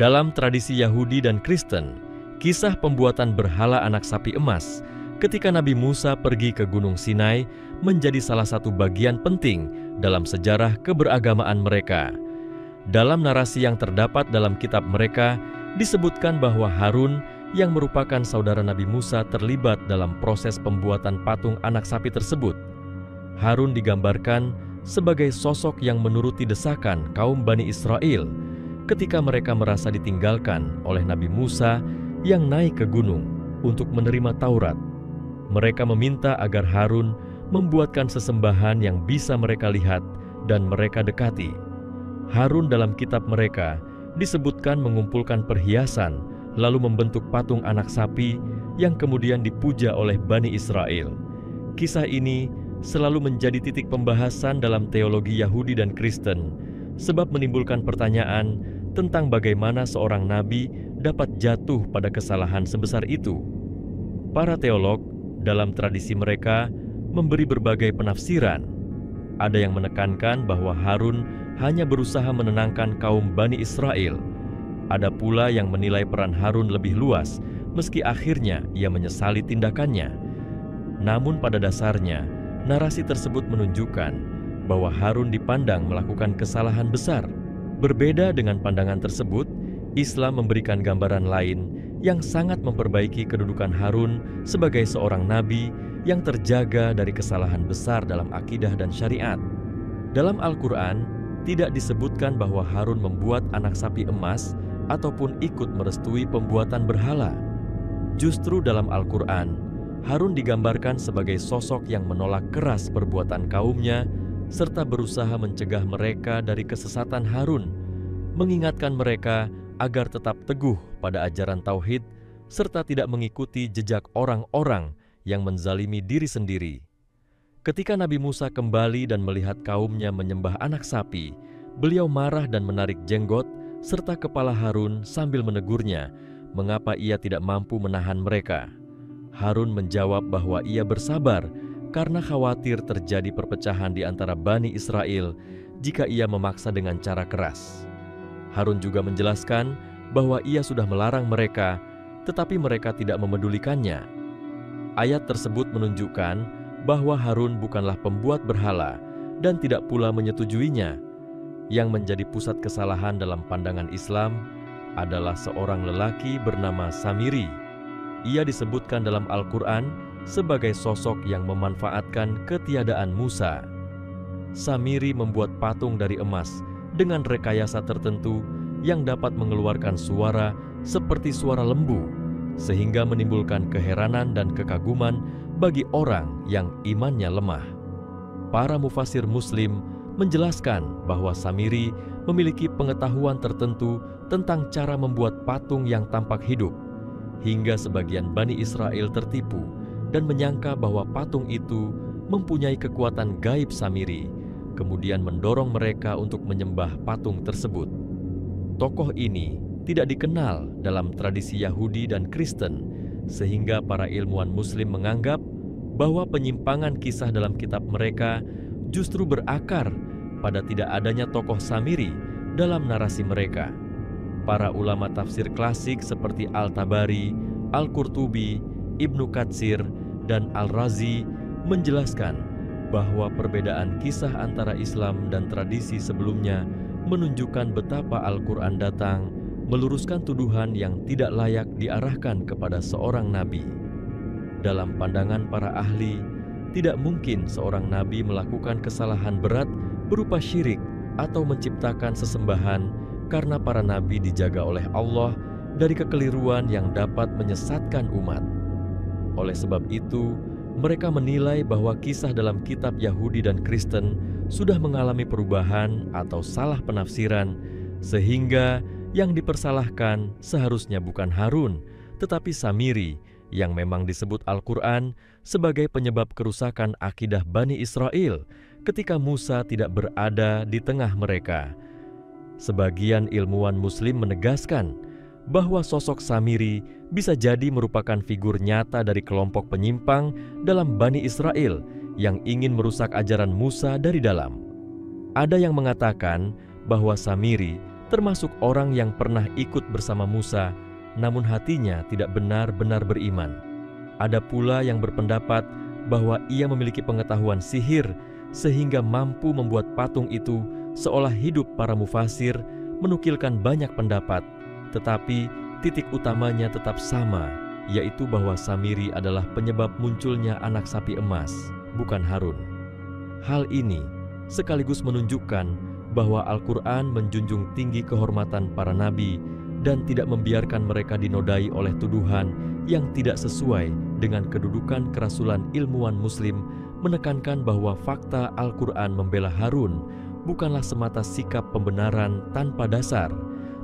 Dalam tradisi Yahudi dan Kristen, kisah pembuatan berhala anak sapi emas ketika Nabi Musa pergi ke Gunung Sinai menjadi salah satu bagian penting dalam sejarah keberagamaan mereka. Dalam narasi yang terdapat dalam kitab mereka, disebutkan bahwa Harun yang merupakan saudara Nabi Musa terlibat dalam proses pembuatan patung anak sapi tersebut. Harun digambarkan sebagai sosok yang menuruti desakan kaum Bani Israel ketika mereka merasa ditinggalkan oleh Nabi Musa yang naik ke gunung untuk menerima Taurat. Mereka meminta agar Harun membuatkan sesembahan yang bisa mereka lihat dan mereka dekati. Harun dalam kitab mereka disebutkan mengumpulkan perhiasan lalu membentuk patung anak sapi yang kemudian dipuja oleh Bani Israel. Kisah ini selalu menjadi titik pembahasan dalam teologi Yahudi dan Kristen sebab menimbulkan pertanyaan tentang bagaimana seorang nabi dapat jatuh pada kesalahan sebesar itu. Para teolog dalam tradisi mereka memberi berbagai penafsiran. Ada yang menekankan bahwa Harun hanya berusaha menenangkan kaum Bani Israel. Ada pula yang menilai peran Harun lebih luas, meski akhirnya ia menyesali tindakannya. Namun pada dasarnya, narasi tersebut menunjukkan bahwa Harun dipandang melakukan kesalahan besar. Berbeda dengan pandangan tersebut, Islam memberikan gambaran lain yang sangat memperbaiki kedudukan Harun sebagai seorang nabi yang terjaga dari kesalahan besar dalam akidah dan syariat. Dalam Al-Quran, tidak disebutkan bahwa Harun membuat anak sapi emas ataupun ikut merestui pembuatan berhala. Justru dalam Al-Quran, Harun digambarkan sebagai sosok yang menolak keras perbuatan kaumnya serta berusaha mencegah mereka dari kesesatan Harun, mengingatkan mereka agar tetap teguh pada ajaran tauhid serta tidak mengikuti jejak orang-orang yang menzalimi diri sendiri. Ketika Nabi Musa kembali dan melihat kaumnya menyembah anak sapi, beliau marah dan menarik jenggot serta kepala Harun sambil menegurnya mengapa ia tidak mampu menahan mereka. Harun menjawab bahwa ia bersabar karena khawatir terjadi perpecahan di antara Bani Israel jika ia memaksa dengan cara keras. Harun juga menjelaskan bahwa ia sudah melarang mereka, tetapi mereka tidak memedulikannya. Ayat tersebut menunjukkan bahwa Harun bukanlah pembuat berhala dan tidak pula menyetujuinya. Yang menjadi pusat kesalahan dalam pandangan Islam adalah seorang lelaki bernama Samiri. Ia disebutkan dalam Al-Quran sebagai sosok yang memanfaatkan ketiadaan Musa. Samiri membuat patung dari emas dengan rekayasa tertentu yang dapat mengeluarkan suara seperti suara lembu, sehingga menimbulkan keheranan dan kekaguman bagi orang yang imannya lemah. Para mufasir Muslim menjelaskan bahwa Samiri memiliki pengetahuan tertentu tentang cara membuat patung yang tampak hidup, hingga sebagian Bani Israel tertipu dan menyangka bahwa patung itu mempunyai kekuatan gaib Samiri, kemudian mendorong mereka untuk menyembah patung tersebut. Tokoh ini tidak dikenal dalam tradisi Yahudi dan Kristen, sehingga para ilmuwan Muslim menganggap bahwa penyimpangan kisah dalam kitab mereka justru berakar pada tidak adanya tokoh Samiri dalam narasi mereka. Para ulama tafsir klasik seperti Al-Tabari, Al-Qurtubi, Ibnu Katsir, dan Al-Razi menjelaskan bahwa perbedaan kisah antara Islam dan tradisi sebelumnya menunjukkan betapa Al-Quran datang meluruskan tuduhan yang tidak layak diarahkan kepada seorang nabi. Dalam pandangan para ahli, tidak mungkin seorang nabi melakukan kesalahan berat berupa syirik atau menciptakan sesembahan karena para nabi dijaga oleh Allah dari kekeliruan yang dapat menyesatkan umat. Oleh sebab itu, mereka menilai bahwa kisah dalam kitab Yahudi dan Kristen sudah mengalami perubahan atau salah penafsiran, sehingga yang dipersalahkan seharusnya bukan Harun, tetapi Samiri yang memang disebut Al-Quran sebagai penyebab kerusakan akidah Bani Israel ketika Musa tidak berada di tengah mereka. Sebagian ilmuwan Muslim menegaskan bahwa sosok Samiri bisa jadi merupakan figur nyata dari kelompok penyimpang dalam Bani Israel yang ingin merusak ajaran Musa dari dalam. Ada yang mengatakan bahwa Samiri termasuk orang yang pernah ikut bersama Musa, namun hatinya tidak benar-benar beriman. Ada pula yang berpendapat bahwa ia memiliki pengetahuan sihir sehingga mampu membuat patung itu seolah hidup. Para mufasir menukilkan banyak pendapat, tetapi titik utamanya tetap sama, yaitu bahwa Samiri adalah penyebab munculnya anak sapi emas, bukan Harun. Hal ini sekaligus menunjukkan bahwa Al-Quran menjunjung tinggi kehormatan para nabi dan tidak membiarkan mereka dinodai oleh tuduhan yang tidak sesuai dengan kedudukan kerasulan. Ilmuwan Muslim menekankan bahwa fakta Al-Quran membela Harun bukanlah semata sikap pembenaran tanpa dasar,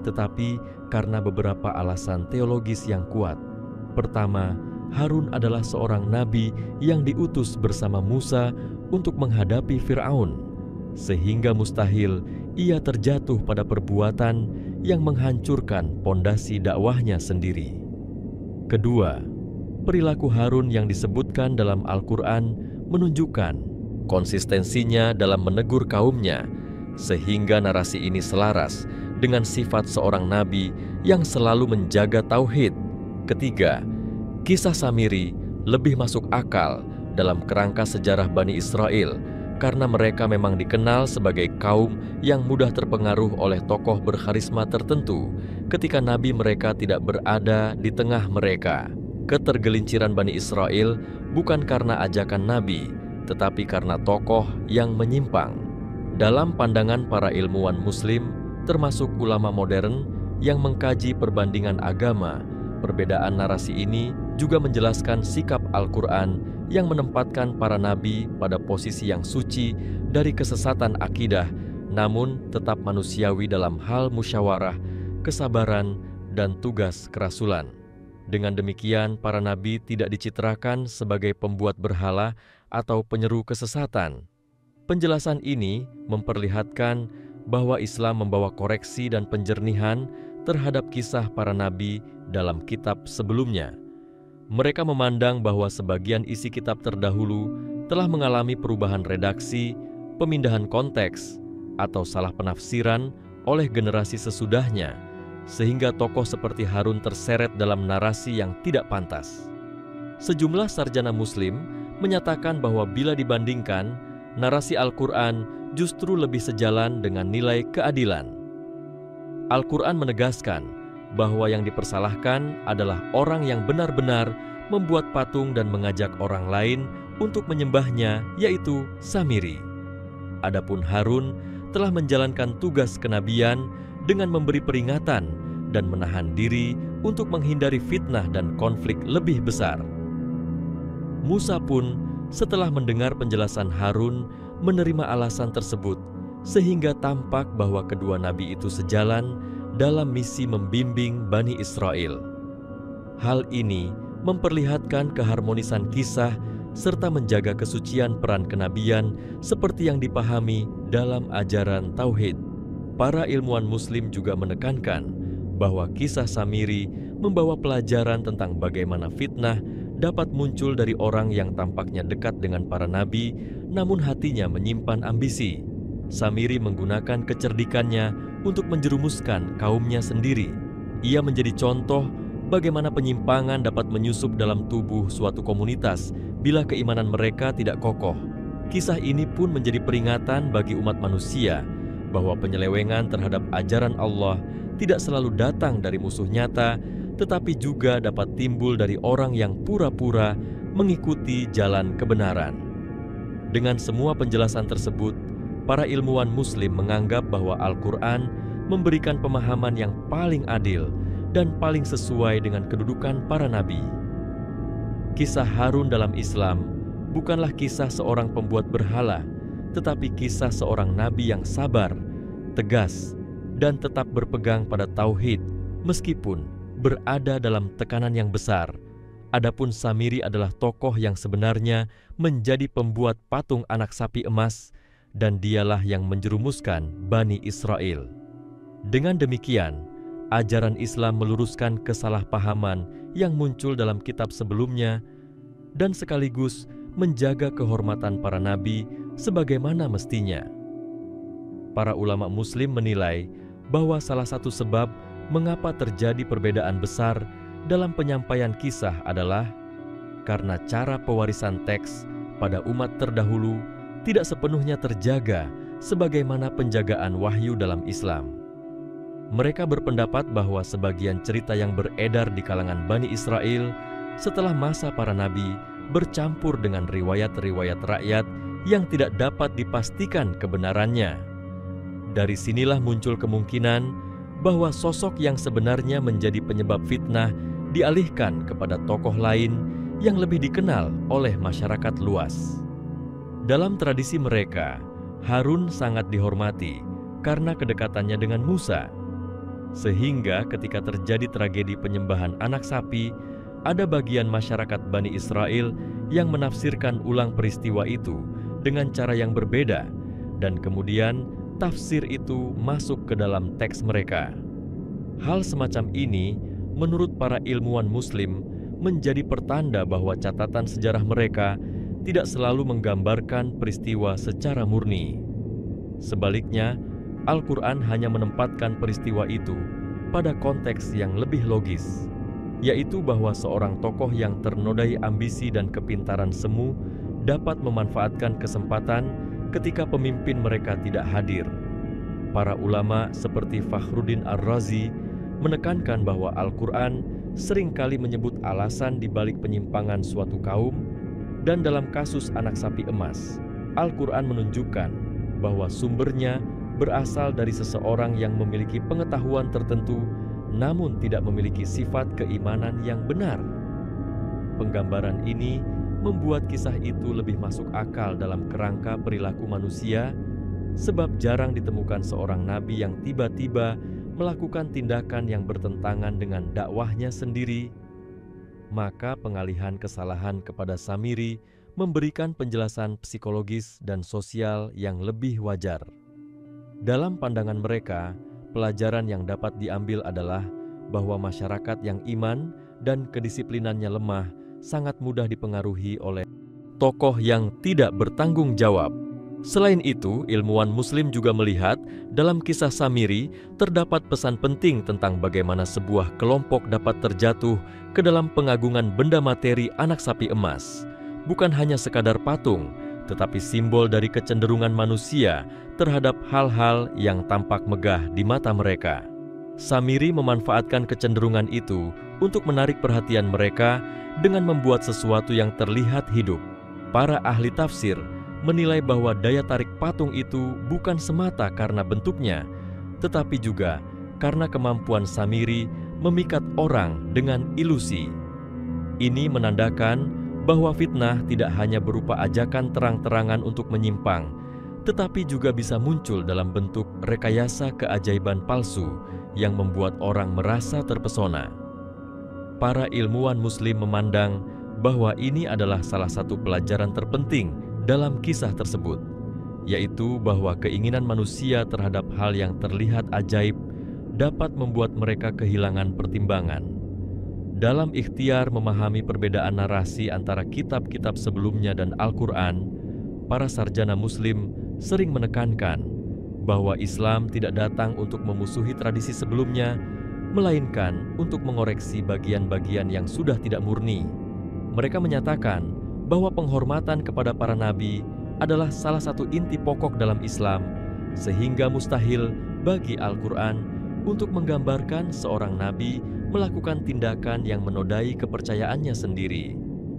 tetapi karena beberapa alasan teologis yang kuat. Pertama, Harun adalah seorang nabi yang diutus bersama Musa untuk menghadapi Fir'aun, sehingga mustahil ia terjatuh pada perbuatan yang menghancurkan pondasi dakwahnya sendiri. Kedua, perilaku Harun yang disebutkan dalam Al-Quran menunjukkan konsistensinya dalam menegur kaumnya, sehingga narasi ini selaras dengan sifat seorang nabi yang selalu menjaga tauhid. Ketiga, kisah Samiri lebih masuk akal dalam kerangka sejarah Bani Israel karena mereka memang dikenal sebagai kaum yang mudah terpengaruh oleh tokoh berkarisma tertentu ketika nabi mereka tidak berada di tengah mereka. Ketergelinciran Bani Israel bukan karena ajakan nabi, tetapi karena tokoh yang menyimpang. Dalam pandangan para ilmuwan Muslim, termasuk ulama modern yang mengkaji perbandingan agama, perbedaan narasi ini juga menjelaskan sikap Al-Quran yang menempatkan para nabi pada posisi yang suci dari kesesatan akidah, namun tetap manusiawi dalam hal musyawarah, kesabaran, dan tugas kerasulan. Dengan demikian, para nabi tidak dicitrakan sebagai pembuat berhala atau penyeru kesesatan. Penjelasan ini memperlihatkan bahwa Islam membawa koreksi dan penjernihan terhadap kisah para nabi dalam kitab sebelumnya. Mereka memandang bahwa sebagian isi kitab terdahulu telah mengalami perubahan redaksi, pemindahan konteks, atau salah penafsiran oleh generasi sesudahnya, sehingga tokoh seperti Harun terseret dalam narasi yang tidak pantas. Sejumlah sarjana Muslim menyatakan bahwa bila dibandingkan, narasi Al-Quran justru lebih sejalan dengan nilai keadilan. Al-Quran menegaskan bahwa yang dipersalahkan adalah orang yang benar-benar membuat patung dan mengajak orang lain untuk menyembahnya, yaitu Samiri. Adapun Harun telah menjalankan tugas kenabian dengan memberi peringatan dan menahan diri untuk menghindari fitnah dan konflik lebih besar. Musa pun setelah mendengar penjelasan Harun menerima alasan tersebut, sehingga tampak bahwa kedua nabi itu sejalan dalam misi membimbing Bani Israel. Hal ini memperlihatkan keharmonisan kisah serta menjaga kesucian peran kenabian seperti yang dipahami dalam ajaran Tauhid. Para ilmuwan Muslim juga menekankan bahwa kisah Samiri membawa pelajaran tentang bagaimana fitnah dapat muncul dari orang yang tampaknya dekat dengan para nabi, namun hatinya menyimpan ambisi. Samiri menggunakan kecerdikannya untuk menjerumuskan kaumnya sendiri. Ia menjadi contoh bagaimana penyimpangan dapat menyusup dalam tubuh suatu komunitas bila keimanan mereka tidak kokoh. Kisah ini pun menjadi peringatan bagi umat manusia bahwa penyelewengan terhadap ajaran Allah tidak selalu datang dari musuh nyata, tetapi juga dapat timbul dari orang yang pura-pura mengikuti jalan kebenaran. Dengan semua penjelasan tersebut, para ilmuwan Muslim menganggap bahwa Al-Quran memberikan pemahaman yang paling adil dan paling sesuai dengan kedudukan para nabi. Kisah Harun dalam Islam bukanlah kisah seorang pembuat berhala, tetapi kisah seorang nabi yang sabar, tegas, dan tetap berpegang pada tauhid meskipun berada dalam tekanan yang besar. Adapun Samiri adalah tokoh yang sebenarnya menjadi pembuat patung anak sapi emas, dan dialah yang menjerumuskan Bani Israel. Dengan demikian, ajaran Islam meluruskan kesalahpahaman yang muncul dalam kitab sebelumnya dan sekaligus menjaga kehormatan para nabi sebagaimana mestinya. Para ulama Muslim menilai bahwa salah satu sebab mengapa terjadi perbedaan besar dalam penyampaian kisah adalah karena cara pewarisan teks pada umat terdahulu tidak sepenuhnya terjaga sebagaimana penjagaan wahyu dalam Islam. Mereka berpendapat bahwa sebagian cerita yang beredar di kalangan Bani Israel setelah masa para nabi bercampur dengan riwayat-riwayat rakyat yang tidak dapat dipastikan kebenarannya. Dari sinilah muncul kemungkinan bahwa sosok yang sebenarnya menjadi penyebab fitnah dialihkan kepada tokoh lain yang lebih dikenal oleh masyarakat luas. Dalam tradisi mereka, Harun sangat dihormati karena kedekatannya dengan Musa. Sehingga ketika terjadi tragedi penyembahan anak sapi, ada bagian masyarakat Bani Israel yang menafsirkan ulang peristiwa itu dengan cara yang berbeda, dan kemudian tafsir itu masuk ke dalam teks mereka. Hal semacam ini, menurut para ilmuwan Muslim, menjadi pertanda bahwa catatan sejarah mereka tidak selalu menggambarkan peristiwa secara murni. Sebaliknya, Al-Quran hanya menempatkan peristiwa itu pada konteks yang lebih logis, yaitu bahwa seorang tokoh yang ternodai ambisi dan kepintaran semu dapat memanfaatkan kesempatan ketika pemimpin mereka tidak hadir. Para ulama seperti Fakhruddin Ar-Razi menekankan bahwa Al-Quran seringkali menyebut alasan di balik penyimpangan suatu kaum, dan dalam kasus anak sapi emas, Al-Quran menunjukkan bahwa sumbernya berasal dari seseorang yang memiliki pengetahuan tertentu namun tidak memiliki sifat keimanan yang benar. Penggambaran ini membuat kisah itu lebih masuk akal dalam kerangka perilaku manusia, sebab jarang ditemukan seorang nabi yang tiba-tiba melakukan tindakan yang bertentangan dengan dakwahnya sendiri. Maka pengalihan kesalahan kepada Samiri memberikan penjelasan psikologis dan sosial yang lebih wajar. Dalam pandangan mereka, pelajaran yang dapat diambil adalah bahwa masyarakat yang iman dan kedisiplinannya lemah sangat mudah dipengaruhi oleh tokoh yang tidak bertanggung jawab. Selain itu, ilmuwan Muslim juga melihat dalam kisah Samiri terdapat pesan penting tentang bagaimana sebuah kelompok dapat terjatuh ke dalam pengagungan benda materi anak sapi emas, bukan hanya sekadar patung, tetapi simbol dari kecenderungan manusia terhadap hal-hal yang tampak megah di mata mereka. Samiri memanfaatkan kecenderungan itu untuk menarik perhatian mereka dengan membuat sesuatu yang terlihat hidup. Para ahli tafsir menilai bahwa daya tarik patung itu bukan semata karena bentuknya, tetapi juga karena kemampuan Samiri memikat orang dengan ilusi. Ini menandakan bahwa fitnah tidak hanya berupa ajakan terang-terangan untuk menyimpang, tetapi juga bisa muncul dalam bentuk rekayasa keajaiban palsu yang membuat orang merasa terpesona. Para ilmuwan Muslim memandang bahwa ini adalah salah satu pelajaran terpenting dalam kisah tersebut, yaitu bahwa keinginan manusia terhadap hal yang terlihat ajaib dapat membuat mereka kehilangan pertimbangan. Dalam ikhtiar memahami perbedaan narasi antara kitab-kitab sebelumnya dan Al-Quran, para sarjana Muslim sering menekankan bahwa Islam tidak datang untuk memusuhi tradisi sebelumnya, melainkan untuk mengoreksi bagian-bagian yang sudah tidak murni. Mereka menyatakan bahwa penghormatan kepada para nabi adalah salah satu inti pokok dalam Islam, sehingga mustahil bagi Al-Quran untuk menggambarkan seorang nabi melakukan tindakan yang menodai kepercayaannya sendiri.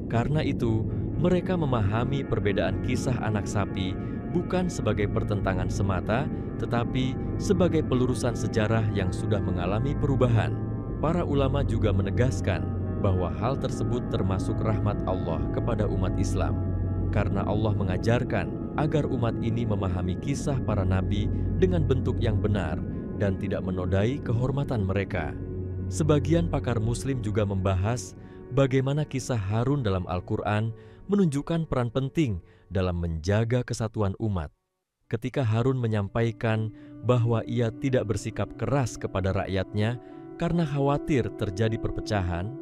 Karena itu, mereka memahami perbedaan kisah anak sapi bukan sebagai pertentangan semata, tetapi sebagai pelurusan sejarah yang sudah mengalami perubahan. Para ulama juga menegaskan bahwa hal tersebut termasuk rahmat Allah kepada umat Islam, karena Allah mengajarkan agar umat ini memahami kisah para nabi dengan bentuk yang benar dan tidak menodai kehormatan mereka. Sebagian pakar Muslim juga membahas bagaimana kisah Harun dalam Al-Quran menunjukkan peran penting dalam menjaga kesatuan umat. Ketika Harun menyampaikan bahwa ia tidak bersikap keras kepada rakyatnya karena khawatir terjadi perpecahan,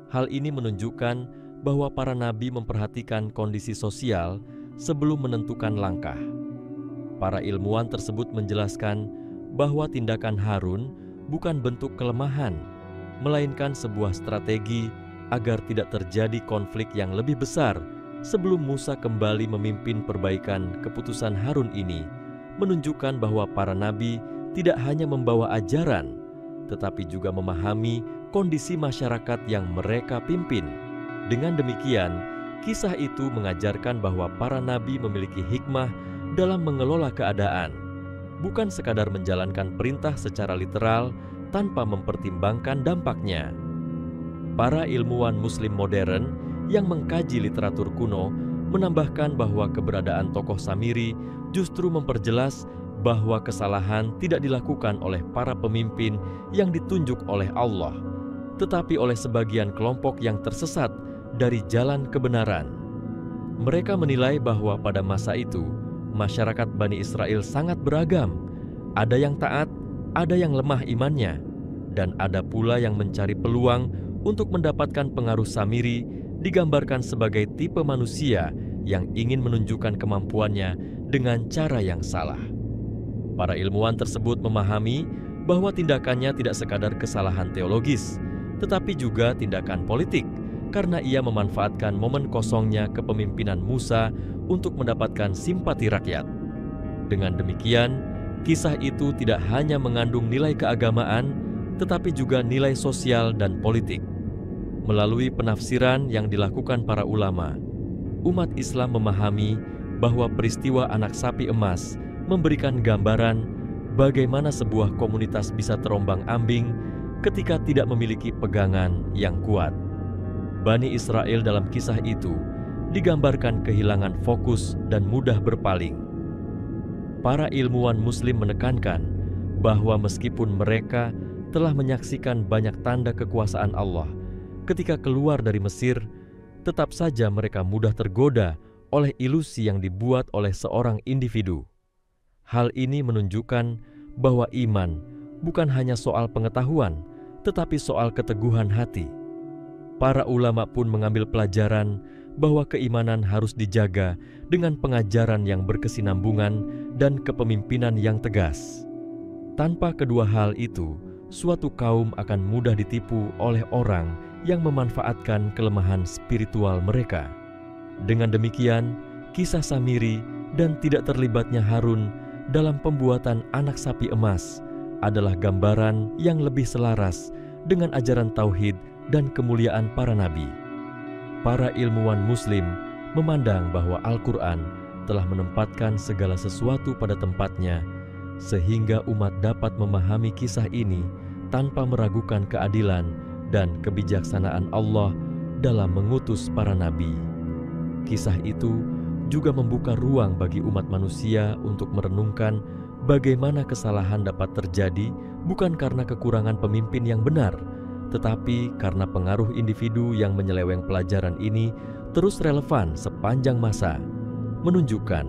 hal ini menunjukkan bahwa para nabi memperhatikan kondisi sosial sebelum menentukan langkah. Para ilmuwan tersebut menjelaskan bahwa tindakan Harun bukan bentuk kelemahan, melainkan sebuah strategi agar tidak terjadi konflik yang lebih besar sebelum Musa kembali memimpin perbaikan. Keputusan Harun ini menunjukkan bahwa para nabi tidak hanya membawa ajaran, tetapi juga memahami kondisi masyarakat yang mereka pimpin. Dengan demikian, kisah itu mengajarkan bahwa para nabi memiliki hikmah dalam mengelola keadaan, bukan sekadar menjalankan perintah secara literal tanpa mempertimbangkan dampaknya. Para ilmuwan Muslim modern yang mengkaji literatur kuno menambahkan bahwa keberadaan tokoh Samiri justru memperjelas bahwa kesalahan tidak dilakukan oleh para pemimpin yang ditunjuk oleh Allah, tetapi oleh sebagian kelompok yang tersesat dari jalan kebenaran. Mereka menilai bahwa pada masa itu, masyarakat Bani Israel sangat beragam. Ada yang taat, ada yang lemah imannya, dan ada pula yang mencari peluang untuk mendapatkan pengaruh Samiri, digambarkan sebagai tipe manusia yang ingin menunjukkan kemampuannya dengan cara yang salah. Para ilmuwan tersebut memahami bahwa tindakannya tidak sekadar kesalahan teologis, tetapi juga tindakan politik, karena ia memanfaatkan momen kosongnya kepemimpinan Musa untuk mendapatkan simpati rakyat. Dengan demikian, kisah itu tidak hanya mengandung nilai keagamaan, tetapi juga nilai sosial dan politik. Melalui penafsiran yang dilakukan para ulama, umat Islam memahami bahwa peristiwa anak sapi emas memberikan gambaran bagaimana sebuah komunitas bisa terombang-ambing ketika tidak memiliki pegangan yang kuat. Bani Israel dalam kisah itu digambarkan kehilangan fokus dan mudah berpaling. Para ilmuwan Muslim menekankan bahwa meskipun mereka telah menyaksikan banyak tanda kekuasaan Allah ketika keluar dari Mesir, tetap saja mereka mudah tergoda oleh ilusi yang dibuat oleh seorang individu. Hal ini menunjukkan bahwa iman bukan hanya soal pengetahuan, tetapi soal keteguhan hati. Para ulama pun mengambil pelajaran bahwa keimanan harus dijaga dengan pengajaran yang berkesinambungan dan kepemimpinan yang tegas. Tanpa kedua hal itu, suatu kaum akan mudah ditipu oleh orang yang memanfaatkan kelemahan spiritual mereka. Dengan demikian, kisah Samiri dan tidak terlibatnya Harun dalam pembuatan anak sapi emas adalah gambaran yang lebih selaras dengan ajaran tauhid dan kemuliaan para nabi. Para ilmuwan Muslim memandang bahwa Al-Quran telah menempatkan segala sesuatu pada tempatnya, sehingga umat dapat memahami kisah ini tanpa meragukan keadilan dan kebijaksanaan Allah dalam mengutus para nabi. Kisah itu juga membuka ruang bagi umat manusia untuk merenungkan bagaimana kesalahan dapat terjadi bukan karena kekurangan pemimpin yang benar, tetapi karena pengaruh individu yang menyeleweng pelajaran ini terus relevan sepanjang masa, menunjukkan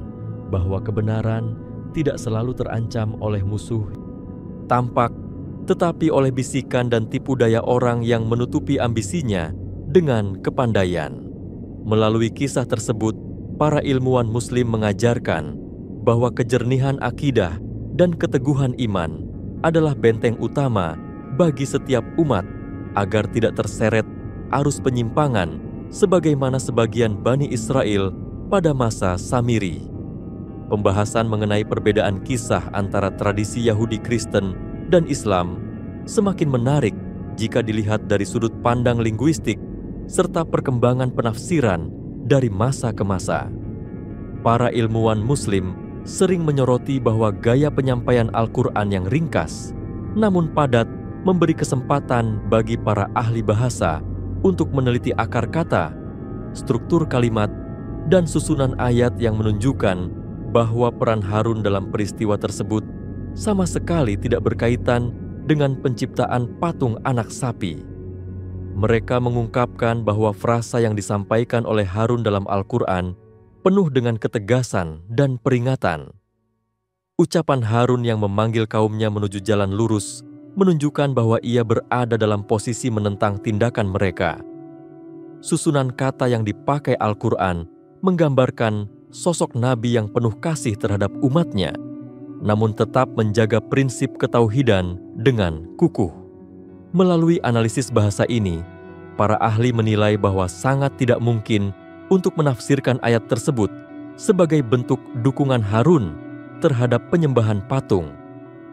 bahwa kebenaran tidak selalu terancam oleh musuh tampak, tetapi oleh bisikan dan tipu daya orang yang menutupi ambisinya dengan kepandaian. Melalui kisah tersebut, para ilmuwan Muslim mengajarkan bahwa kejernihan akidah dan keteguhan iman adalah benteng utama bagi setiap umat agar tidak terseret arus penyimpangan sebagaimana sebagian Bani Israel pada masa Samiri. Pembahasan mengenai perbedaan kisah antara tradisi Yahudi Kristen dan Islam semakin menarik jika dilihat dari sudut pandang linguistik serta perkembangan penafsiran dari masa ke masa. Para ilmuwan Muslim sering menyoroti bahwa gaya penyampaian Al-Quran yang ringkas namun padat memberi kesempatan bagi para ahli bahasa untuk meneliti akar kata, struktur kalimat, dan susunan ayat yang menunjukkan bahwa peran Harun dalam peristiwa tersebut sama sekali tidak berkaitan dengan penciptaan patung anak sapi. Mereka mengungkapkan bahwa frasa yang disampaikan oleh Harun dalam Al-Quran penuh dengan ketegasan dan peringatan. Ucapan Harun yang memanggil kaumnya menuju jalan lurus menunjukkan bahwa ia berada dalam posisi menentang tindakan mereka. Susunan kata yang dipakai Al-Quran menggambarkan sosok nabi yang penuh kasih terhadap umatnya. namun tetap menjaga prinsip ketauhidan dengan kukuh. Melalui analisis bahasa ini, para ahli menilai bahwa sangat tidak mungkin untuk menafsirkan ayat tersebut sebagai bentuk dukungan Harun terhadap penyembahan patung.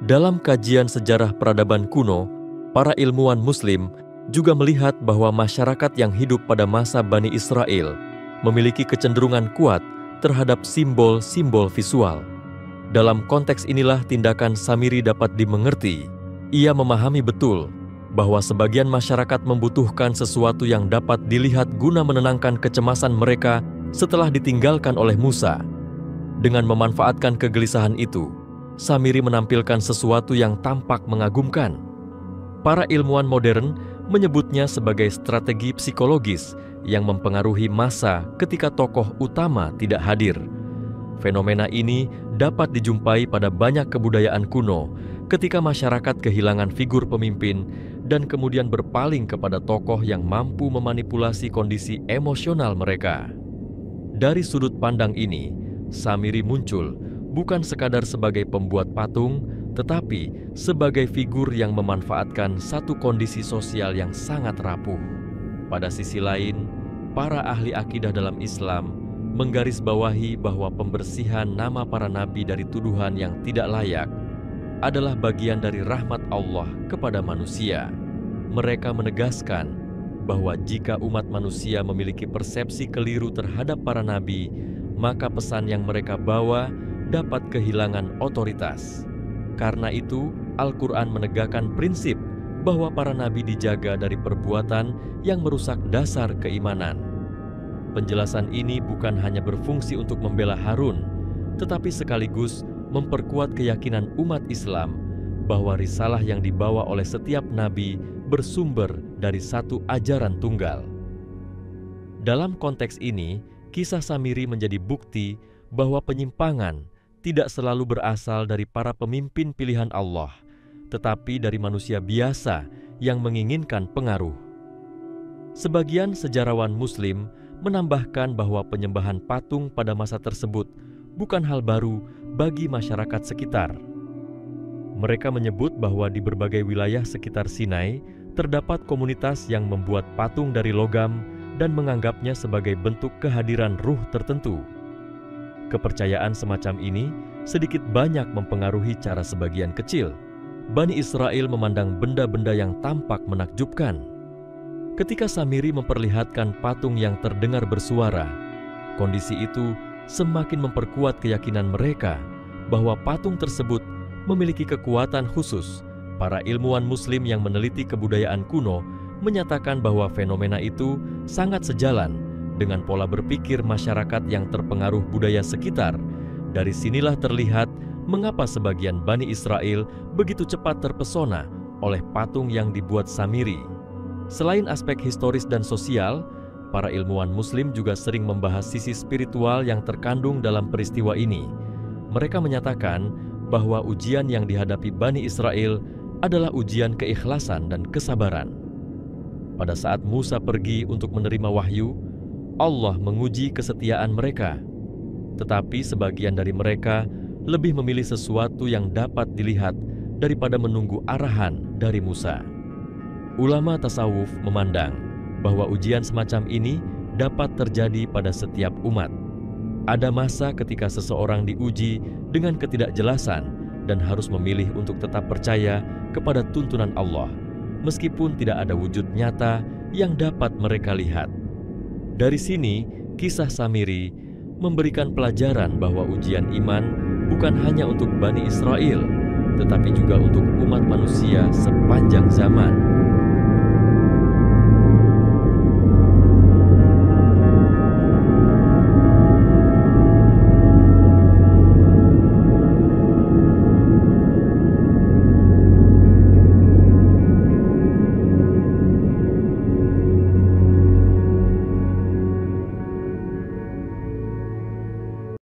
Dalam kajian sejarah peradaban kuno, para ilmuwan Muslim juga melihat bahwa masyarakat yang hidup pada masa Bani Israel memiliki kecenderungan kuat terhadap simbol-simbol visual. Dalam konteks inilah tindakan Samiri dapat dimengerti. Ia memahami betul bahwa sebagian masyarakat membutuhkan sesuatu yang dapat dilihat guna menenangkan kecemasan mereka setelah ditinggalkan oleh Musa. Dengan memanfaatkan kegelisahan itu, Samiri menampilkan sesuatu yang tampak mengagumkan. Para ilmuwan modern menyebutnya sebagai strategi psikologis yang mempengaruhi massa ketika tokoh utama tidak hadir. Fenomena ini dapat dijumpai pada banyak kebudayaan kuno ketika masyarakat kehilangan figur pemimpin dan kemudian berpaling kepada tokoh yang mampu memanipulasi kondisi emosional mereka. Dari sudut pandang ini, Samiri muncul bukan sekadar sebagai pembuat patung, tetapi sebagai figur yang memanfaatkan satu kondisi sosial yang sangat rapuh. Pada sisi lain, para ahli akidah dalam Islam menggarisbawahi bahwa pembersihan nama para nabi dari tuduhan yang tidak layak adalah bagian dari rahmat Allah kepada manusia. Mereka menegaskan bahwa jika umat manusia memiliki persepsi keliru terhadap para nabi, maka pesan yang mereka bawa dapat kehilangan otoritas. Karena itu, Al-Quran menegakkan prinsip bahwa para nabi dijaga dari perbuatan yang merusak dasar keimanan. Penjelasan ini bukan hanya berfungsi untuk membela Harun, tetapi sekaligus memperkuat keyakinan umat Islam bahwa risalah yang dibawa oleh setiap nabi bersumber dari satu ajaran tunggal. Dalam konteks ini, kisah Samiri menjadi bukti bahwa penyimpangan tidak selalu berasal dari para pemimpin pilihan Allah, tetapi dari manusia biasa yang menginginkan pengaruh. Sebagian sejarawan Muslim menambahkan bahwa penyembahan patung pada masa tersebut bukan hal baru bagi masyarakat sekitar. Mereka menyebut bahwa di berbagai wilayah sekitar Sinai terdapat komunitas yang membuat patung dari logam dan menganggapnya sebagai bentuk kehadiran ruh tertentu. Kepercayaan semacam ini sedikit banyak mempengaruhi cara sebagian kecil Bani Israel memandang benda-benda yang tampak menakjubkan. Ketika Samiri memperlihatkan patung yang terdengar bersuara, kondisi itu semakin memperkuat keyakinan mereka bahwa patung tersebut memiliki kekuatan khusus. Para ilmuwan Muslim yang meneliti kebudayaan kuno menyatakan bahwa fenomena itu sangat sejalan dengan pola berpikir masyarakat yang terpengaruh budaya sekitar. Dari sinilah terlihat mengapa sebagian Bani Israel begitu cepat terpesona oleh patung yang dibuat Samiri. Selain aspek historis dan sosial, para ilmuwan Muslim juga sering membahas sisi spiritual yang terkandung dalam peristiwa ini. Mereka menyatakan bahwa ujian yang dihadapi Bani Israel adalah ujian keikhlasan dan kesabaran. Pada saat Musa pergi untuk menerima wahyu, Allah menguji kesetiaan mereka. Tetapi sebagian dari mereka lebih memilih sesuatu yang dapat dilihat daripada menunggu arahan dari Musa. Ulama tasawuf memandang bahwa ujian semacam ini dapat terjadi pada setiap umat. Ada masa ketika seseorang diuji dengan ketidakjelasan dan harus memilih untuk tetap percaya kepada tuntunan Allah, meskipun tidak ada wujud nyata yang dapat mereka lihat. Dari sini, kisah Samiri memberikan pelajaran bahwa ujian iman bukan hanya untuk Bani Israel, tetapi juga untuk umat manusia sepanjang zaman.